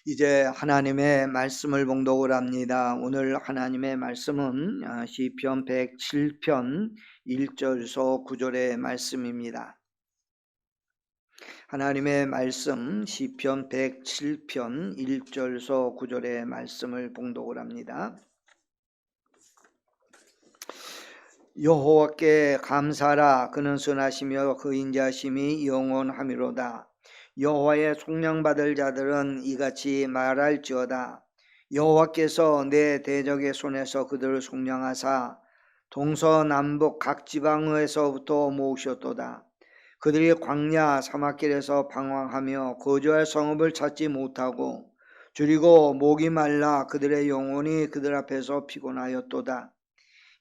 이제 하나님의 말씀을 봉독을 합니다. 오늘 하나님의 말씀은 시편 107편 1절서 9절의 말씀입니다. 하나님의 말씀 시편 107편 1절서 9절의 말씀을 봉독을 합니다. 여호와께 감사하라. 그는 선하시며 그 인자심이 영원하미로다. 여호와의 속량받을 자들은 이같이 말할지어다. 여호와께서 내 대적의 손에서 그들을 속량하사 동서남북 각 지방에서부터 모으셨도다. 그들이 광야 사막길에서 방황하며 거주할 성읍을 찾지 못하고 줄이고 목이 말라 그들의 영혼이 그들 앞에서 피곤하였도다.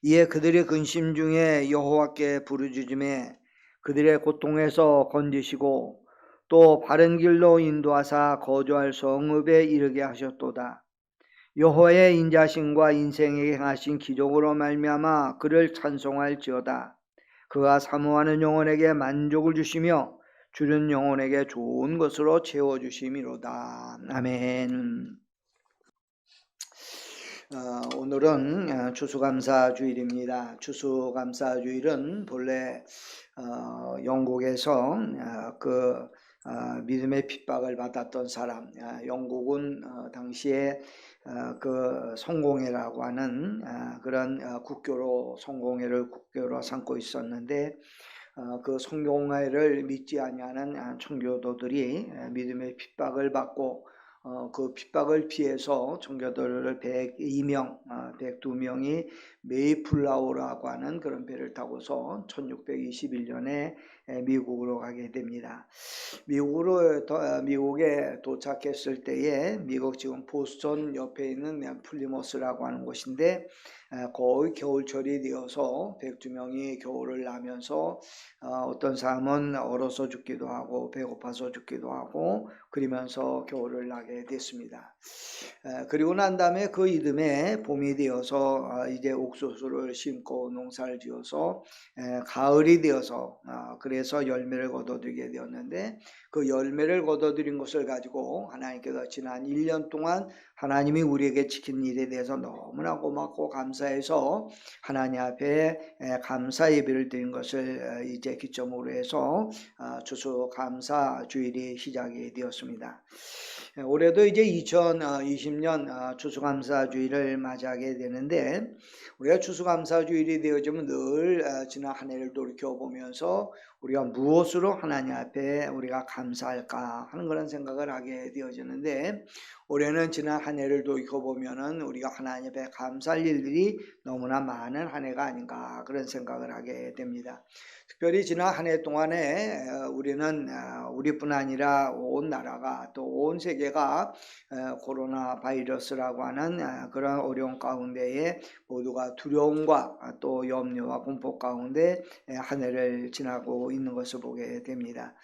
이에 그들이 근심 중에 여호와께 부르짖음에 그들의 고통에서 건지시고 또 바른 길로 인도하사 거주할 성읍에 이르게 하셨도다. 여호와의 인자심과 인생에게 행하신 기적으로 말미암아 그를 찬송할지어다. 그가 사모하는 영혼에게 만족을 주시며 주는 영혼에게 좋은 것으로 채워주심이로다. 아멘. 오늘은 추수감사주일입니다. 추수감사주일은 본래 영국에서 믿음의 핍박을 받았던 사람, 영국은 당시에 그 성공회라고 하는 그런 국교로 성공회를 국교로 삼고 있었는데 그 성공회를 믿지 아니하는 청교도들이 믿음의 핍박을 받고 그 핍박을 피해서 청교도를 102명, 102명이 메이플라워라고 하는 그런 배를 타고서 1621년에 미국으로 가게 됩니다. 미국에 도착했을 때에 미국 지금 보스턴 옆에 있는 플리머스라고 하는 곳인데 거의 겨울철이 되어서 102명이 겨울을 나면서 어떤 사람은 얼어서 죽기도 하고 배고파서 죽기도 하고 그러면서 겨울을 나게 됐습니다. 그리고 난 다음에 그 이듬해 봄이 되어서 이제 옥수수를 심고 농사를 지어서 가을이 되어서 그래서 열매를 거둬들이게 되었는데 그 열매를 거둬들인 것을 가지고 하나님께서 지난 1년 동안 하나님이 우리에게 지킨 일에 대해서 너무나 고맙고 감사해서 하나님 앞에 감사 예배를 드린 것을 이제 기점으로 해서 추수감사 주일이 시작이 되었습니다. 올해도 이제 2020년 추수감사주일을 맞이하게 되는데 우리가 추수감사주일이 되어지면 늘 지난 한 해를 돌이켜보면서 우리가 무엇으로 하나님 앞에 우리가 감사할까 하는 그런 생각을 하게 되어지는데 올해는 지난 한 해를 돌이켜보면은 우리가 하나님 앞에 감사할 일들이 너무나 많은 한 해가 아닌가 그런 생각을 하게 됩니다. 특별히 지난 한 해 동안에 우리는 우리뿐 아니라 온 나라가 또 온 세계가 코로나 바이러스라고 하는 그런 어려운 가운데에 모두가 두려움과 또 염려와 공포 가운데 한 해를 지나고 있는 것을 보게 됩니다.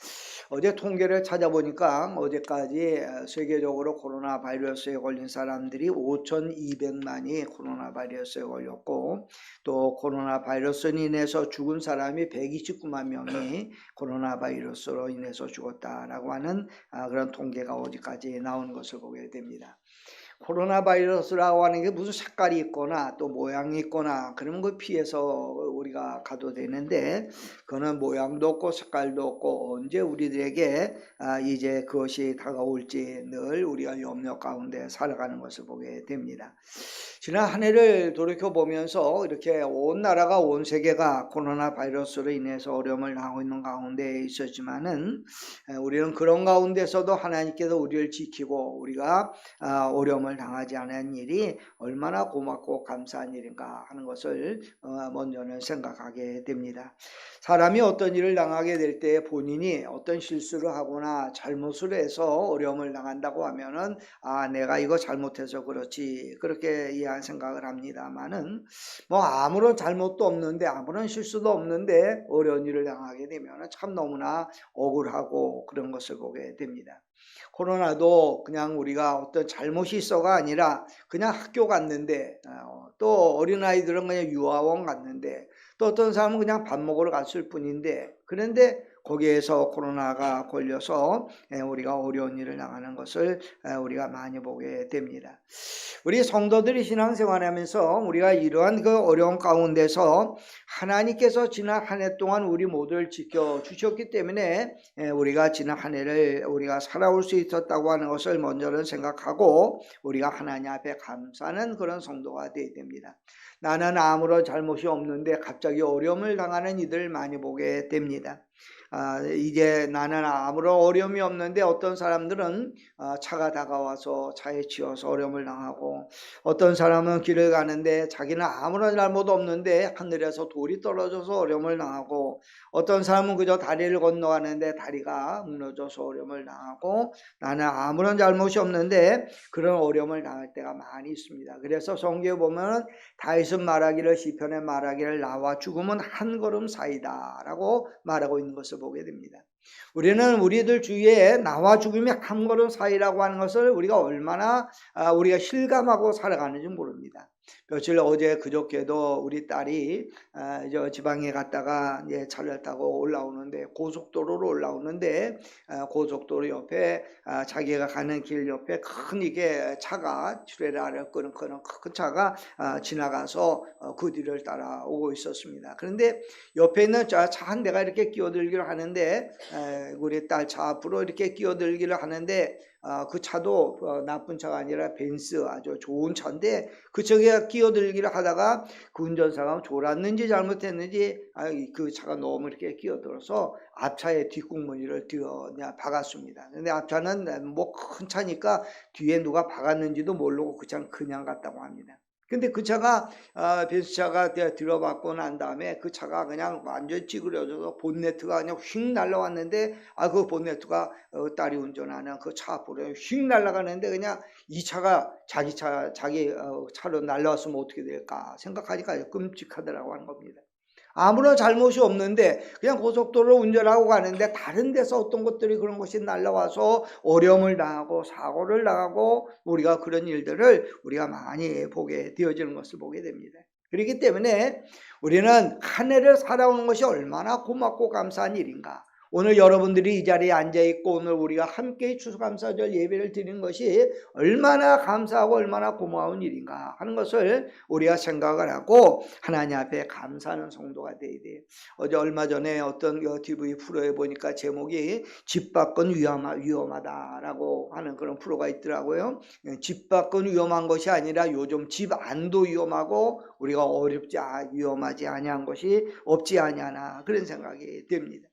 어제 통계를 찾아보니까 어제까지 세계적으로 코로나 바이러스에 걸린 사람들이 5,200만이 코로나 바이러스에 걸렸고 또 코로나 바이러스로 인해서 죽은 사람이 129만 명이 코로나 바이러스로 인해서 죽었다라고 하는 그런 통계가 어제까지 나온 것을 보게 됩니다. 코로나 바이러스라고 하는 게 무슨 색깔이 있거나 또 모양이 있거나 그러면 그 피해서 우리가 가도 되는데 그거는 모양도 없고 색깔도 없고 언제 우리들에게 이제 그것이 다가올지 늘 우리가 염려 가운데 살아가는 것을 보게 됩니다. 지난 한 해를 돌이켜보면서 이렇게 온 나라가 온 세계가 코로나 바이러스로 인해서 어려움을 당하고 있는 가운데 있었지만은 우리는 그런 가운데서도 하나님께서 우리를 지키고 우리가 어려움을 당하지 않은 일이 얼마나 고맙고 감사한 일인가 하는 것을 먼저는 생각하게 됩니다. 사람이 어떤 일을 당하게 될 때 본인이 어떤 실수를 하거나 잘못을 해서 어려움을 당한다고 하면은 내가 이거 잘못해서 그렇지 그렇게 이해한 생각을 합니다만은 뭐 아무런 잘못도 없는데 아무런 실수도 없는데 어려운 일을 당하게 되면은 참 너무나 억울하고 그런 것을 보게 됩니다. 코로나도 그냥 우리가 어떤 잘못이 있어가 아니라 그냥 학교 갔는데 또 어린아이들은 그냥 유아원 갔는데 또 어떤 사람은 그냥 밥 먹으러 갔을 뿐인데 그런데 거기에서 코로나가 걸려서 우리가 어려운 일을 당하는 것을 우리가 많이 보게 됩니다. 우리 성도들이 신앙생활하면서 우리가 이러한 그 어려운 가운데서 하나님께서 지난 한 해 동안 우리 모두를 지켜주셨기 때문에 우리가 지난 한 해를 우리가 살아올 수 있었다고 하는 것을 먼저는 생각하고 우리가 하나님 앞에 감사하는 그런 성도가 되어야 됩니다. 나는 아무런 잘못이 없는데 갑자기 어려움을 당하는 이들 많이 보게 됩니다. 이제 나는 아무런 어려움이 없는데 어떤 사람들은 차가 다가와서 차에 치여서 어려움을 당하고, 어떤 사람은 길을 가는데 자기는 아무런 잘못 없는데 하늘에서 돌이 떨어져서 어려움을 당하고, 어떤 사람은 그저 다리를 건너가는데 다리가 무너져서 어려움을 당하고, 나는 아무런 잘못이 없는데 그런 어려움을 당할 때가 많이 있습니다. 그래서 성경에 보면 다윗은 말하기를, 시편에 말하기를 나와 죽음은 한 걸음 사이다 라고 말하고 있는 것을 보게 됩니다. 우리는 우리들 주위에 나와 죽음이 한 걸음 사이라고 하는 것을 우리가 얼마나 우리가 실감하고 살아가는지 모릅니다. 며칠 어제 그저께도 우리 딸이 저 지방에 갔다가 차를 타고 올라오는데, 고속도로로 올라오는데 고속도로 옆에 자기가 가는 길 옆에 큰 이게 차가 트레일러를 끄는 큰 차가 지나가서 그 뒤를 따라오고 있었습니다. 그런데 옆에 있는 차 한 대가 이렇게 끼어들기를 하는데, 우리 딸 차 앞으로 이렇게 끼어들기를 하는데 그 차도 나쁜 차가 아니라 벤츠 아주 좋은 차인데 그 차가 끼어들기를 하다가 그 운전사가 졸았는지 잘못했는지 그 차가 너무 이렇게 끼어들어서 앞차의 뒷구멍을 그냥 박았습니다. 근데 앞차는 뭐 큰 차니까 뒤에 누가 박았는지도 모르고 그 차는 그냥 갔다고 합니다. 근데 그 차가 벤츠차가 들어받고 난 다음에 그 차가 그냥 완전히 찌그러져서 본네트가 그냥 휙 날아왔는데, 그 본네트가 딸이 운전하는 그 차 앞으로 휙 날아가는데 그냥 이 차가 자기 차로 날아왔으면 어떻게 될까 생각하니까 끔찍하더라고 하는 겁니다. 아무런 잘못이 없는데 그냥 고속도로를 운전하고 가는데 다른 데서 어떤 것들이 그런 것이 날라와서 어려움을 당하고 사고를 당하고, 우리가 그런 일들을 우리가 많이 보게 되어지는 것을 보게 됩니다. 그렇기 때문에 우리는 한 해를 살아오는 것이 얼마나 고맙고 감사한 일인가. 오늘 여러분들이 이 자리에 앉아있고 오늘 우리가 함께 추수감사절 예배를 드리는 것이 얼마나 감사하고 얼마나 고마운 일인가 하는 것을 우리가 생각을 하고 하나님 앞에 감사하는 성도가 되어야 돼요. 어제 얼마 전에 어떤 TV 프로에 보니까 제목이 집 밖은 위험하다라고 하는 그런 프로가 있더라고요. 집 밖은 위험한 것이 아니라 요즘 집 안도 위험하고 우리가 위험하지 아니한 것이 없지 아니하나 그런 생각이 듭니다.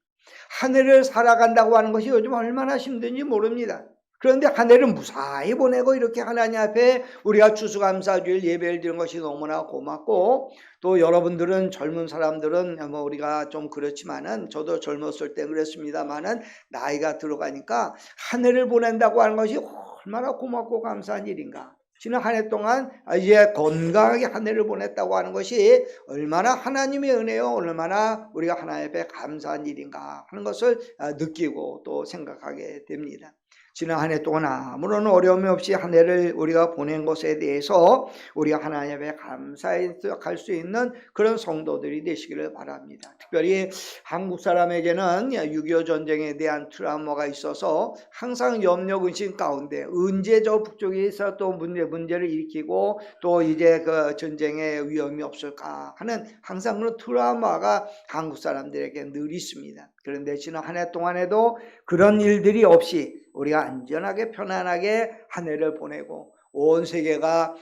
한 해를 살아간다고 하는 것이 요즘 얼마나 힘든지 모릅니다. 그런데 한 해를 무사히 보내고 이렇게 하나님 앞에 우리가 추수감사주일 예배를 드리는 것이 너무나 고맙고, 또 여러분들은 젊은 사람들은 뭐 우리가 좀 그렇지만은 저도 젊었을 때 그랬습니다만은 나이가 들어가니까 한 해를 보낸다고 하는 것이 얼마나 고맙고 감사한 일인가. 지난 한 해 동안 이제 건강하게 한 해를 보냈다고 하는 것이 얼마나 하나님의 은혜요, 얼마나 우리가 하나님 앞에 감사한 일인가 하는 것을 느끼고 또 생각하게 됩니다. 지난 한 해 동안 아무런 어려움이 없이 한 해를 우리가 보낸 것에 대해서 우리가 하나님 앞에 감사할 수 있는 그런 성도들이 되시기를 바랍니다. 특별히 한국 사람에게는 6.25 전쟁에 대한 트라우마가 있어서 항상 염려 근심 가운데 언제 저 북쪽에서 또 문제를 일으키고 또 이제 그 전쟁의 위험이 없을까 하는 항상 그런 트라우마가 한국 사람들에게 늘 있습니다. 그런데 지난 한 해 동안에도 그런 일들이 없이 우리가 안전하게 편안하게 한 해를 보내고 온 세계가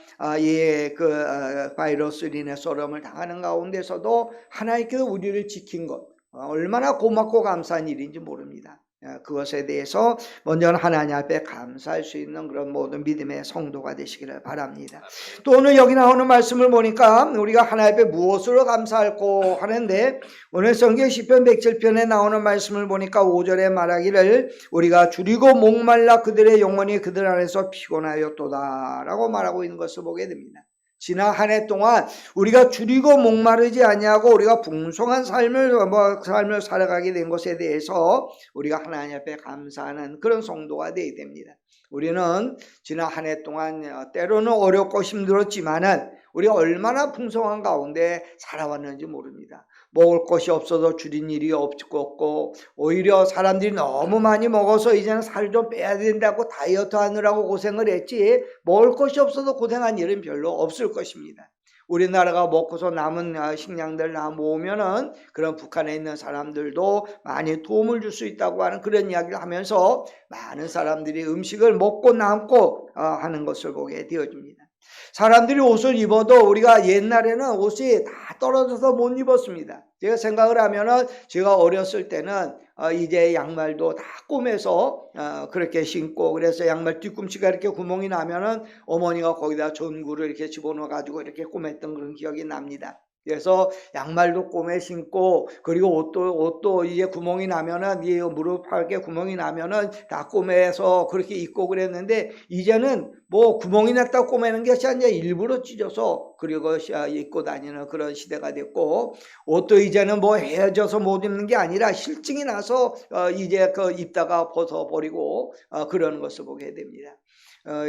바이러스로 인해서 어려움을 당하는 가운데서도 하나님께서 우리를 지킨 것 얼마나 고맙고 감사한 일인지 모릅니다. 그것에 대해서 먼저는 하나님 앞에 감사할 수 있는 그런 모든 믿음의 성도가 되시기를 바랍니다. 또 오늘 여기 나오는 말씀을 보니까 우리가 하나님 앞에 무엇으로 감사할고 하는데, 오늘 성경 시편 107편에 나오는 말씀을 보니까 5절에 말하기를 우리가 줄이고 목말라 그들의 영혼이 그들 안에서 피곤하였도다 라고 말하고 있는 것을 보게 됩니다. 지난 한 해 동안 우리가 줄이고 목마르지 아니하고 우리가 풍성한 삶을 살아가게 된 것에 대해서 우리가 하나님 앞에 감사하는 그런 성도가 되어야 됩니다. 우리는 지난 한 해 동안 때로는 어렵고 힘들었지만은 우리가 얼마나 풍성한 가운데 살아왔는지 모릅니다. 먹을 것이 없어서 줄인 일이 없고, 오히려 사람들이 너무 많이 먹어서 이제는 살 좀 빼야 된다고 다이어트 하느라고 고생을 했지, 먹을 것이 없어서 고생한 일은 별로 없을 것입니다. 우리나라가 먹고서 남은 식량들 다 모으면은 그런 북한에 있는 사람들도 많이 도움을 줄 수 있다고 하는 그런 이야기를 하면서 많은 사람들이 음식을 먹고 남고 하는 것을 보게 되어집니다. 사람들이 옷을 입어도 우리가 옛날에는 옷이 다 떨어져서 못 입었습니다. 제가 생각을 하면은 제가 어렸을 때는 이제 양말도 다 꼬매서 그렇게 신고, 그래서 양말 뒤꿈치가 이렇게 구멍이 나면은 어머니가 거기다 전구를 이렇게 집어넣어 가지고 이렇게 꼬맸던 그런 기억이 납니다. 그래서 양말도 꼬매 신고, 그리고 옷도 이제 구멍이 나면은, 이 무릎팍에 구멍이 나면은 다 꼬매서 그렇게 입고 그랬는데, 이제는 뭐 구멍이 났다고 꼬매는 것이 아니라 일부러 찢어서 그리고 입고 다니는 그런 시대가 됐고, 옷도 이제는 뭐 헤어져서 못 입는 게 아니라 실증이 나서 이제 그 입다가 벗어버리고 그러는 것을 보게 됩니다.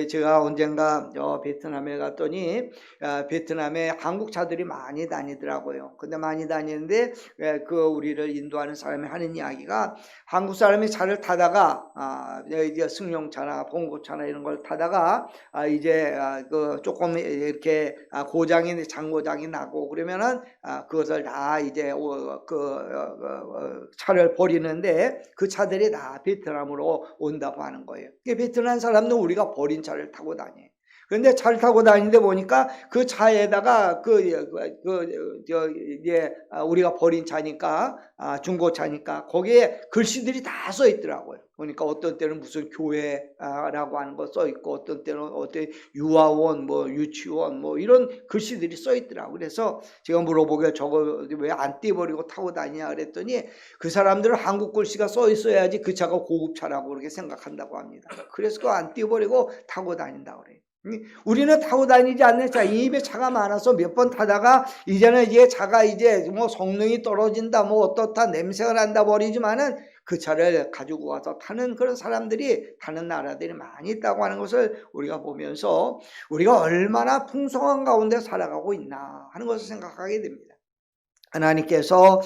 제가 언젠가 베트남에 갔더니 베트남에 한국 차들이 많이 다니더라고요. 근데 많이 다니는데 그 우리를 인도하는 사람이 하는 이야기가, 한국 사람이 차를 타다가 이제 승용차나 봉고차나 이런 걸 타다가 이제 그 조금 이렇게 장고장이 나고 그러면은 그것을 다 이제 차를 버리는데, 그 차들이 다 베트남으로 온다고 하는 거예요. 베트남 사람은 우리가 버린 차를 타고 다녀요. 그런데 차를 타고 다니는데 보니까 그 차에다가 우리가 버린 차니까 중고차니까 거기에 글씨들이 다 써 있더라고요. 보니까 어떤 때는 무슨 교회라고 하는 거 써 있고, 어떤 때는 어떤 유아원, 뭐 유치원, 뭐 이런 글씨들이 써 있더라고요. 그래서 제가 물어보게 저거 왜 안 떼버리고 타고 다니냐 그랬더니, 그 사람들은 한국 글씨가 써 있어야지 그 차가 고급차라고 그렇게 생각한다고 합니다. 그래서 그거 안 떼버리고 타고 다닌다고 그래요. 우리는 타고 다니지 않는 차, 이 입에 차가 많아서 몇 번 타다가 이제는 이게 차가 이제 뭐 성능이 떨어진다, 뭐 어떻다, 냄새가 난다 버리지만은 그 차를 가지고 와서 타는 그런 사람들이, 타는 나라들이 많이 있다고 하는 것을 우리가 보면서 우리가 얼마나 풍성한 가운데 살아가고 있나 하는 것을 생각하게 됩니다. 하나님께서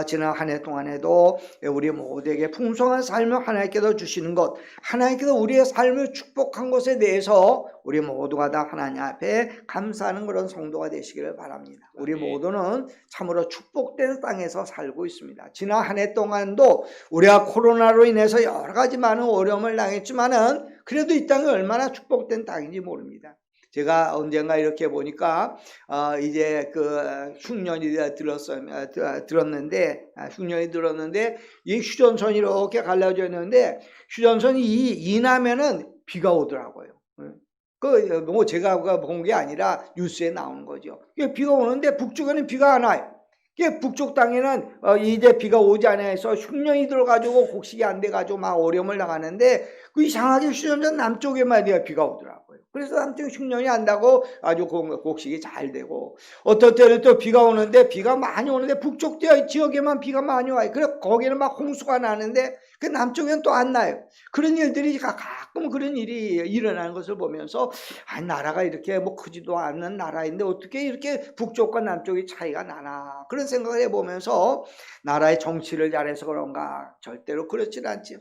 지난 한 해 동안에도 우리 모두에게 풍성한 삶을 하나님께서 주시는 것, 하나님께서 우리의 삶을 축복한 것에 대해서 우리 모두가 다 하나님 앞에 감사하는 그런 성도가 되시기를 바랍니다. 우리 모두는 참으로 축복된 땅에서 살고 있습니다. 지난 한 해 동안도 우리가 코로나로 인해서 여러 가지 많은 어려움을 당했지만은 그래도 이 땅이 얼마나 축복된 땅인지 모릅니다. 제가 언젠가 이렇게 보니까 이제 그 흉년이 들었는데 이 휴전선이 이렇게 갈라져 있는데, 휴전선이 이나면은 비가 오더라고요. 뭐 제가 본 게 아니라 뉴스에 나오는 거죠. 비가 오는데 북쪽에는 비가 안 와요. 북쪽 땅에는 이제 비가 오지 않아 해서 흉년이 들어가지고 곡식이 안 돼가지고 막 어려움을 당하는데, 그 이상하게 휴전선 남쪽에만 비가 오더라고요. 그래서 남쪽 흉년이 안 나고 아주 곡식이 잘 되고, 어떤 때는 또 비가 오는데, 비가 많이 오는데 북쪽 지역에만 비가 많이 와요. 그래서 거기는 막 홍수가 나는데 그 남쪽에는 또 안 나요. 그런 일들이 가끔 그런 일이 일어나는 것을 보면서, 나라가 이렇게 뭐 크지도 않는 나라인데 어떻게 이렇게 북쪽과 남쪽이 차이가 나나, 그런 생각을 해보면서, 나라의 정치를 잘해서 그런가? 절대로 그렇지는 않죠.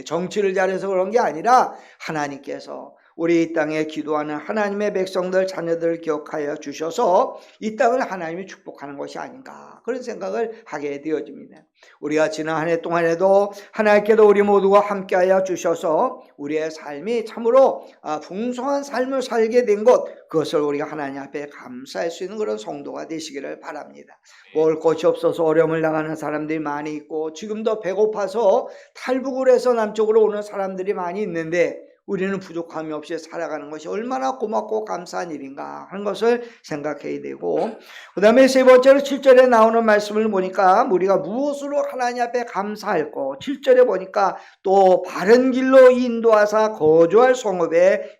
정치를 잘해서 그런 게 아니라 하나님께서 우리 이 땅에 기도하는 하나님의 백성들, 자녀들을 기억하여 주셔서 이 땅을 하나님이 축복하는 것이 아닌가, 그런 생각을 하게 되어집니다. 우리가 지난 한 해 동안에도 하나님께도 우리 모두가 함께하여 주셔서 우리의 삶이 참으로 풍성한 삶을 살게 된 것, 그것을 우리가 하나님 앞에 감사할 수 있는 그런 성도가 되시기를 바랍니다. 먹을 것이 없어서 어려움을 당하는 사람들이 많이 있고, 지금도 배고파서 탈북을 해서 남쪽으로 오는 사람들이 많이 있는데, 우리는 부족함이 없이 살아가는 것이 얼마나 고맙고 감사한 일인가 하는 것을 생각해야 되고, 그 다음에 세 번째로 7절에 나오는 말씀을 보니까 우리가 무엇으로 하나님 앞에 감사할까, 7절에 보니까 또 바른 길로 인도하사 거주할 성읍에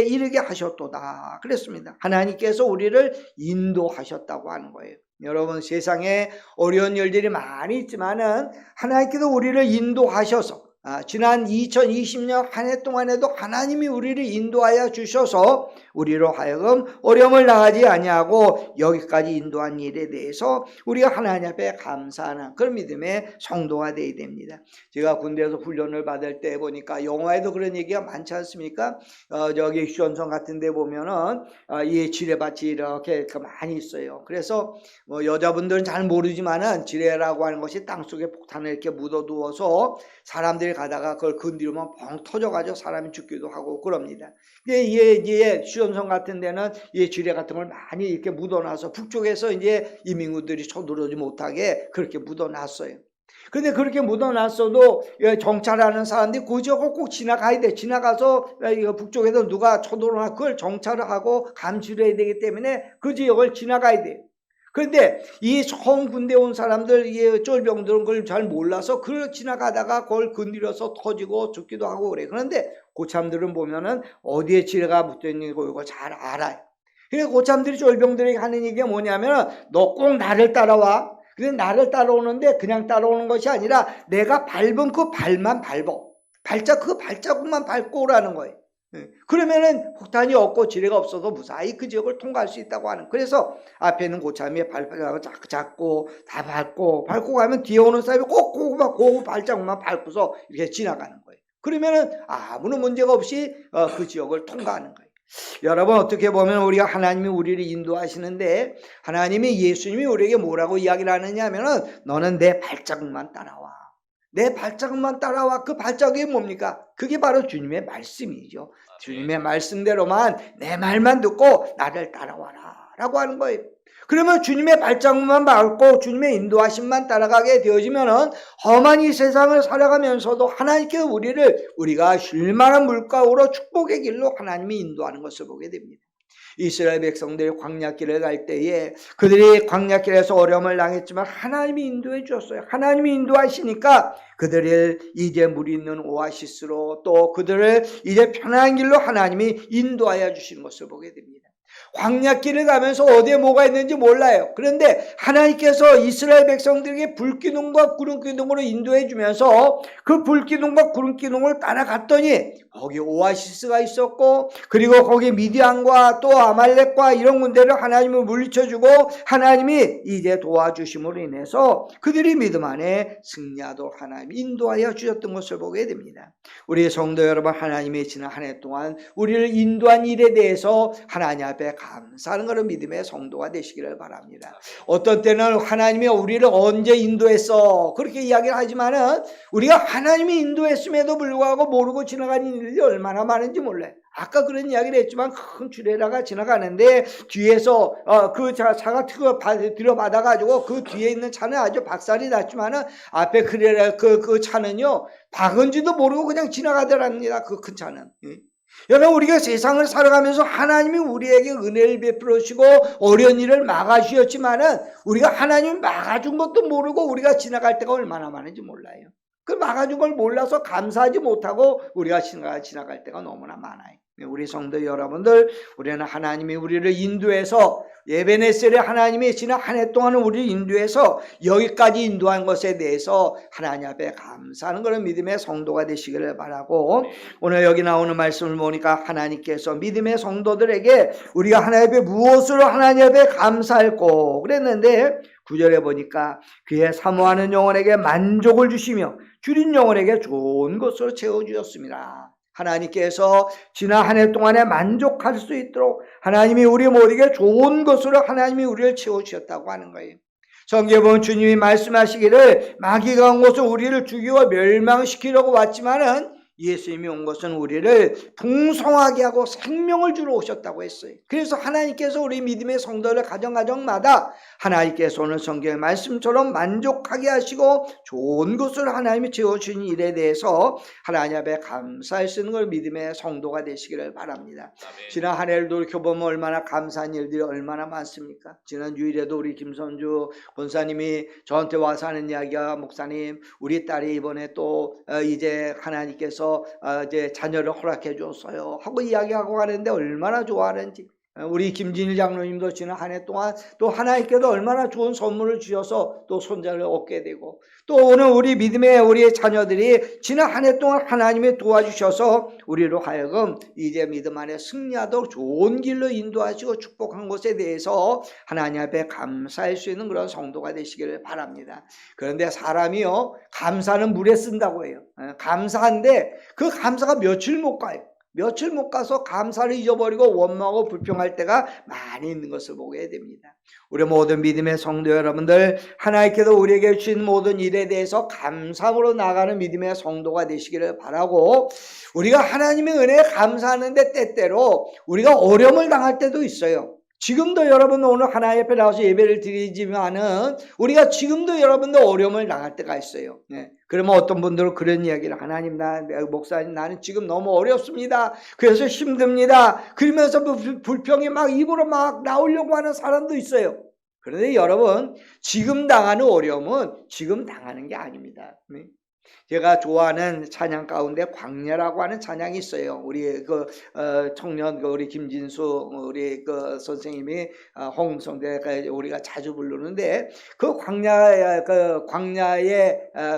이르게 하셨도다 그랬습니다. 하나님께서 우리를 인도하셨다고 하는 거예요. 여러분, 세상에 어려운 일들이 많이 있지만은 하나님께서 우리를 인도하셔서, 지난 2020년 한 해 동안에도 하나님이 우리를 인도하여 주셔서 우리로 하여금 어려움을 당하지 아니하고 여기까지 인도한 일에 대해서 우리가 하나님 앞에 감사하는 그런 믿음의 성도가 되어야 됩니다. 제가 군대에서 훈련을 받을 때 보니까 영화에도 그런 얘기가 많지 않습니까? 저기 휴전선 같은 데 보면은 이 지뢰밭이 이렇게 많이 있어요. 그래서 뭐 여자분들은 잘 모르지만은 지뢰라고 하는 것이 땅속에 폭탄을 이렇게 묻어두어서 사람들이 가다가 그걸 건드리면 뻥 터져가지고 사람이 죽기도 하고 그럽니다. 근데 이게 휴전선 같은 데는 이 지뢰 같은 걸 많이 이렇게 묻어놔서 북쪽에서 이제 이민군들이 쳐들어오지 못하게 그렇게 묻어놨어요. 그런데 그렇게 묻어놨어도 정찰하는 사람들이 그 지역을 꼭 지나가야 돼. 지나가서 북쪽에서 누가 쳐들어오나 그걸 정찰을 하고 감시를 해야 되기 때문에 그 지역을 지나가야 돼. 그런데 이 처음 군대 온 사람들, 이 쫄병들은 그걸 잘 몰라서 그걸 지나가다가 그걸 건드려서 터지고 죽기도 하고 그래. 그런데 고참들은 보면은 어디에 지뢰가 붙어있는 거 이거 잘 알아요. 그래서 고참들이 쫄병들에게 하는 얘기가 뭐냐면 너 꼭 나를 따라와. 근데 나를 따라오는데 그냥 따라오는 것이 아니라 내가 밟은 그 발만 밟어. 그 발자국만 밟고 오라는 거예요. 그러면은 폭탄이 없고 지뢰가 없어서 무사히 그 지역을 통과할 수 있다고 하는. 그래서 앞에 있는 고참이 발자국을 잡고 다 밟고 가면 뒤에 오는 사람이 꼭 그 발자국만 밟고서 이렇게 지나가는 거예요. 그러면은 아무런 문제가 없이 그 지역을 통과하는 거예요. 여러분 어떻게 보면 우리가 하나님이 우리를 인도하시는데 하나님이 예수님이 우리에게 뭐라고 이야기를 하느냐 하면은 너는 내 발자국만 따라와. 내 발자국만 따라와. 그 발자국이 뭡니까? 그게 바로 주님의 말씀이죠. 주님의 말씀대로만 내 말만 듣고 나를 따라와라 라고 하는 거예요. 그러면 주님의 발자국만 밟고 주님의 인도하심만 따라가게 되어지면은 험한 이 세상을 살아가면서도 하나님께 우리가 쉴만한 물가로 축복의 길로 하나님이 인도하는 것을 보게 됩니다. 이스라엘 백성들이 광야길을 갈 때에 그들이 광야길에서 어려움을 당했지만 하나님이 인도해 주었어요. 하나님이 인도하시니까 그들을 이제 물 있는 오아시스로 또 그들을 이제 편안한 길로 하나님이 인도하여 주시는 것을 보게 됩니다. 광야길을 가면서 어디에 뭐가 있는지 몰라요. 그런데 하나님께서 이스라엘 백성들에게 불기둥과 구름기둥으로 인도해 주면서 그 불기둥과 구름기둥을 따라갔더니 거기 오아시스가 있었고 그리고 거기 미디안과 또 아말렉과 이런 군대를 하나님을 물리쳐주고 하나님이 이제 도와주심으로 인해서 그들이 믿음 안에 승리하도록 하나님이 인도하여 주셨던 것을 보게 됩니다. 우리 성도 여러분, 하나님이 지난 한 해 동안 우리를 인도한 일에 대해서 하나님 앞에 감사하는 것을 믿음의 성도가 되시기를 바랍니다. 어떤 때는 하나님이 우리를 언제 인도했어 그렇게 이야기를 하지만은 우리가 하나님이 인도했음에도 불구하고 모르고 지나가는 일이 얼마나 많은지 몰라요. 아까 그런 이야기를 했지만 큰 주례라가 지나가는데 뒤에서 그 차가 들어받아가지고 그 뒤에 있는 차는 아주 박살이 났지만은 앞에 그 차는요 박은지도 모르고 그냥 지나가더랍니다. 그 큰 차는. 여러분 우리가 세상을 살아가면서 하나님이 우리에게 은혜를 베풀어 주시고 어려운 일을 막아주셨지만은 우리가 하나님이 막아준 것도 모르고 우리가 지나갈 때가 얼마나 많은지 몰라요. 그 막아준 걸 몰라서 감사하지 못하고 우리가 지나갈 때가 너무나 많아요. 우리 성도 여러분들, 우리는 하나님이 우리를 인도해서 에베네셀에 하나님이 지난 한 해 동안 우리를 인도해서 여기까지 인도한 것에 대해서 하나님 앞에 감사하는 그런 믿음의 성도가 되시기를 바라고, 오늘 여기 나오는 말씀을 보니까 하나님께서 믿음의 성도들에게 우리가 하나님 앞에 무엇으로 하나님 앞에 감사할꼬 그랬는데 9절에 보니까 그의 사모하는 영혼에게 만족을 주시며 줄인 영혼에게 좋은 것으로 채워주셨습니다. 하나님께서 지난 한 해 동안에 만족할 수 있도록 하나님이 우리 모두에게 좋은 것으로 하나님이 우리를 채워주셨다고 하는 거예요. 성경에 보면 주님이 말씀하시기를 마귀가 온 것은 우리를 죽이고 멸망시키려고 왔지만은 예수님이 온 것은 우리를 풍성하게 하고 생명을 주러 오셨다고 했어요. 그래서 하나님께서 우리 믿음의 성도를 가정마다 하나님께서 오늘 성경의 말씀처럼 만족하게 하시고 좋은 것을 하나님이 채워주신 일에 대해서 하나님 앞에 감사할 수 있는 걸 믿음의 성도가 되시기를 바랍니다. 아멘. 지난 한 해를 돌이켜보면 얼마나 감사한 일들이 얼마나 많습니까? 지난 주일에도 우리 김선주 권사님이 저한테 와서 하는 이야기가 목사님 우리 딸이 이번에 또 이제 하나님께서 이제 자녀를 허락해 줬어요 하고 이야기하고 가는데 얼마나 좋아하는지. 우리 김진일 장로님도 지난 한 해 동안 또 하나님께도 얼마나 좋은 선물을 주셔서 또 손자를 얻게 되고, 또 오늘 우리 믿음의 우리의 자녀들이 지난 한 해 동안 하나님이 도와주셔서 우리로 하여금 이제 믿음 안에 승리하도록 좋은 길로 인도하시고 축복한 것에 대해서 하나님 앞에 감사할 수 있는 그런 성도가 되시기를 바랍니다. 그런데 사람이요, 감사는 물에 쓴다고 해요. 감사한데 그 감사가 며칠 못 가요. 며칠 못 가서 감사를 잊어버리고 원망하고 불평할 때가 많이 있는 것을 보게 됩니다. 우리 모든 믿음의 성도 여러분들, 하나님께서 우리에게 주신 모든 일에 대해서 감사함으로 나가는 믿음의 성도가 되시기를 바라고, 우리가 하나님의 은혜에 감사하는데 때때로 우리가 어려움을 당할 때도 있어요. 지금도 여러분 오늘 하나님 앞에 나와서 예배를 드리지만은 우리가 지금도 여러분들 어려움을 당할 때가 있어요. 그러면 어떤 분들은 그런 이야기를, 하나님, 목사님, 나는 지금 너무 어렵습니다. 그래서 힘듭니다. 그러면서 불평이 막 입으로 막 나오려고 하는 사람도 있어요. 그런데 여러분, 지금 당하는 어려움은 지금 당하는 게 아닙니다. 제가 좋아하는 찬양 가운데 광야라고 하는 찬양이 있어요. 우리 청년 우리 김진수 우리 선생님이 홍성대 우리가 자주 부르는데, 그 광야의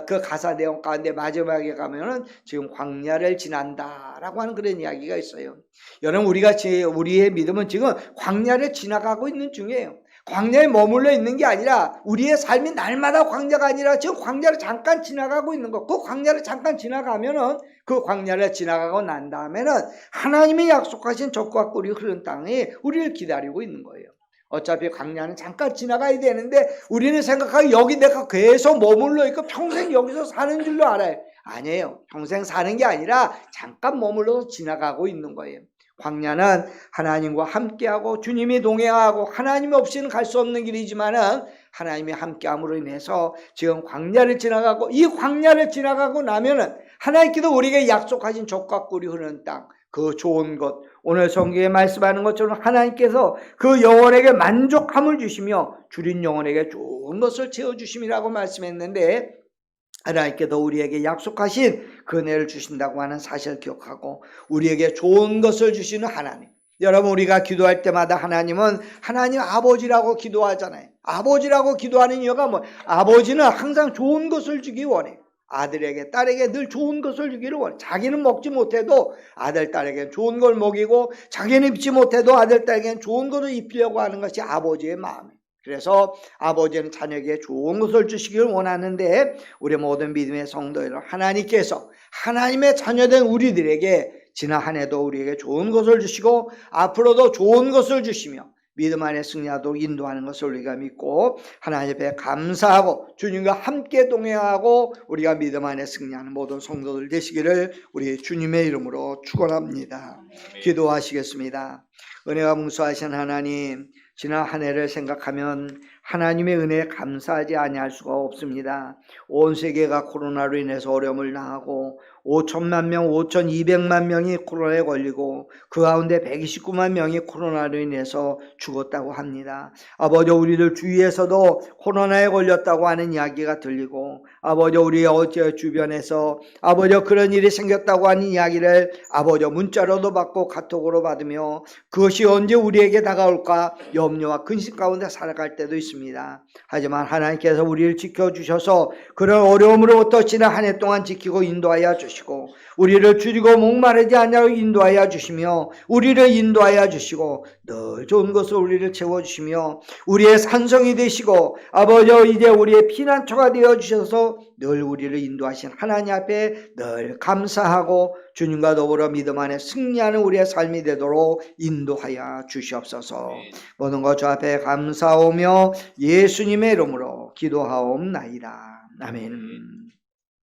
그 가사 내용 가운데 마지막에 가면은 지금 광야를 지난다라고 하는 그런 이야기가 있어요. 여러분, 우리의 믿음은 지금 광야를 지나가고 있는 중이에요. 광야에 머물러 있는 게 아니라, 우리의 삶이 날마다 광야가 아니라 지금 광야를 잠깐 지나가고 있는 거. 그 광야를 잠깐 지나가면은, 그 광야를 지나가고 난 다음에는 하나님이 약속하신 적과 꿀이 흐르는 땅이 우리를 기다리고 있는 거예요. 어차피 광야는 잠깐 지나가야 되는데 우리는 생각하고 여기 내가 계속 머물러 있고 평생 여기서 사는 줄로 알아요. 아니에요. 평생 사는 게 아니라 잠깐 머물러서 지나가고 있는 거예요. 광야는 하나님과 함께하고 주님이 동행하고 하나님 없이는 갈 수 없는 길이지만은 하나님이 함께함으로 인해서 지금 광야를 지나가고, 이 광야를 지나가고 나면은 하나님께서 우리에게 약속하신 젖과 꿀이 흐르는 땅, 그 좋은 것, 오늘 성경에 말씀하는 것처럼 하나님께서 그 영혼에게 만족함을 주시며 줄인 영혼에게 좋은 것을 채워주심이라고 말씀했는데, 하나님께서 우리에게 약속하신 그 은혜를 주신다고 하는 사실을 기억하고 우리에게 좋은 것을 주시는 하나님. 여러분, 우리가 기도할 때마다 하나님은 하나님 아버지라고 기도하잖아요. 아버지라고 기도하는 이유가 뭐? 아버지는 항상 좋은 것을 주기 원해요. 아들에게, 딸에게 늘 좋은 것을 주기를 원해요. 자기는 먹지 못해도 아들, 딸에게는 좋은 걸 먹이고, 자기는 입지 못해도 아들, 딸에게는 좋은 것을 입히려고 하는 것이 아버지의 마음이에요. 그래서 아버지는 자녀에게 좋은 것을 주시길 원하는데, 우리 모든 믿음의 성도들, 하나님께서 하나님의 자녀된 우리들에게 지난 한 해도 우리에게 좋은 것을 주시고 앞으로도 좋은 것을 주시며 믿음 안에 승리하도록 인도하는 것을 우리가 믿고 하나님 앞에 감사하고 주님과 함께 동행하고 우리가 믿음 안에 승리하는 모든 성도들 되시기를 우리 주님의 이름으로 축원합니다. 기도하시겠습니다. 은혜가 문수하신 하나님, 지난 한 해를 생각하면 하나님의 은혜에 감사하지 아니할 수가 없습니다. 온 세계가 코로나로 인해서 어려움을 당하고 5천만 명, 5,200만 명이 코로나에 걸리고 그 가운데 129만 명이 코로나로 인해서 죽었다고 합니다. 아버지, 우리들 주위에서도 코로나에 걸렸다고 하는 이야기가 들리고, 아버지, 우리 주변에서 아버지 그런 일이 생겼다고 하는 이야기를 아버지 문자로도 받고 카톡으로 받으며 그것이 언제 우리에게 다가올까 염려와 근심 가운데 살아갈 때도 있습니다. 하지만 하나님께서 우리를 지켜주셔서 그런 어려움으로부터 지난 한 해 동안 지키고 인도하여 주시고 우리를 줄이고 목마르지 않도록 인도하여 주시며 우리를 인도하여 주시고 늘 좋은 것을 우리를 채워주시며 우리의 산성이 되시고 아버지 이제 우리의 피난처가 되어주셔서 늘 우리를 인도하신 하나님 앞에 늘 감사하고 주님과 더불어 믿음 안에 승리하는 우리의 삶이 되도록 인도하여 주시옵소서. 모든 것 주 앞에 감사하며 예수님의 이름으로 기도하옵나이다. 아멘.